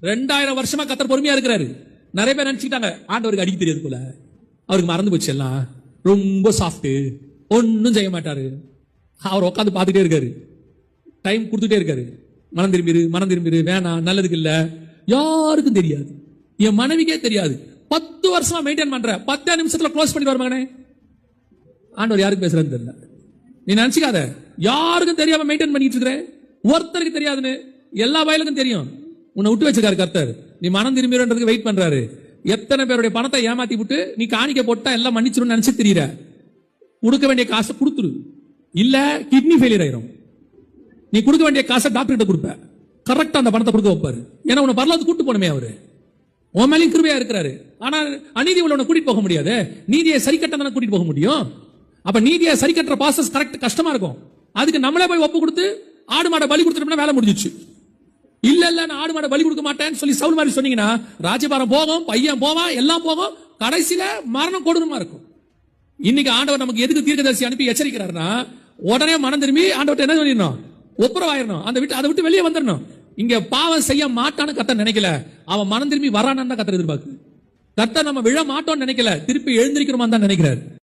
2000 வருஷமா கத்தர் பொறுமையா இருக்கிறாரு. நிறைய பேர் நினைச்சுக்கிட்டாங்க ஆண்டவருக்கு அடிக்க தெரியாது போல, அவருக்கு மறந்து போச்சு, எல்லாம் ரொம்ப சாஃப்ட், ஒன்னும் செய்ய மாட்டாரு. அவர் உட்காந்து பார்த்துட்டே இருக்காரு, டைம் கொடுத்துட்டே இருக்காரு. மனம் திரும்பிரு வேணாம், நல்லதுக்கு இல்ல. யாருக்கும் தெரியாது, என் மனைவிக்கே தெரியாது. 10 வருஷமா மெயின்டைன் பண்ற, 10 நிமிஷத்துல க்ளோஸ் பண்ணி வருவாங்கனே. ஆண்டவர் யாருக்கு பேசுறது தெரியல. நீ நினைச்சுக்காத யாருக்கும் தெரியாம மெயின்டைன் பண்ணிட்டு இருக்கிற, ஒருத்தருக்கு தெரியாதுன்னு எல்லா வயலுக்கும் தெரியும். உன்னை விட்டு வச்சிருக்காரு கர்த்தர், நீ மனம் திரும்பிறதுக்கு வெயிட் பண்றாரு. எத்தனை பேருடைய பணத்தை ஏமாத்தி விட்டு நீ காணிக்க போட்டா எல்லாம் மன்னிச்சிடும் நினைச்சு தெரியற. கொடுக்க வேண்டிய காசை கொடுத்துரு, இல்ல கிட்னி ஃபெயிலியர் ஆயிரும். நீ கொடுக்க வேண்டிய காசை டாக்டர் கிட்ட கொடுப்ப, கரெக்டா அந்த பணத்தை கொடுக்க வைப்பாரு. ஏன்னா உன்னை பரலோகத்துக்கு கூட்டு போனமே அவரு, உன் மேலையும் கிருபையா இருக்கிறாரு. ஆனா அநீதி உள்ள கூட்டிட்டு போக முடியாது, நீதியை சரி கட்ட தானே கூட்டிட்டு போக முடியும். அப்ப நீதியை சரி கட்டுற ப்ராசஸ் கரெக்ட் கஷ்டமா இருக்கும். அதுக்கு நம்மளே போய் ஒப்பு கொடுத்து ஆடு மாடை பலி கொடுத்துட்டோம்னா வேலை முடிஞ்சிச்சு. இல்ல நான் ஆடு மாடை பலி கொடுக்க மாட்டேன்னு சொல்லி சவுல் மாதிரி சொன்னீங்கன்னா ராஜபாரம் போகும், பையன் போவான், எல்லாம் போகும், கடைசியில மரணம் கொடூரமா இருக்கும். இன்னைக்கு ஆண்டவர் நமக்கு எதுக்கு தீர்க்கதரிசி அனுப்பி எச்சரிக்கிறாருன்னா, உடனே மனம் திரும்பி ஆண்டவர்ட்ட என்ன சொல்லிடணும், ஒப்புரவாயிரணும், அதை விட்டு வெளியே வந்துடணும். இங்க பாவம் செய்ய மாட்டான்னு கர்த்தர் நினைக்கல, அவன் மனம் திரும்பி வரானான்னு தான் கர்த்தர் எதிர்பார்க்கு. கர்த்தர் நம்ம விழ மாட்டோம்னு நினைக்கல, திருப்பி எழுந்திருக்கிறோமா தான் நினைக்கிறார்.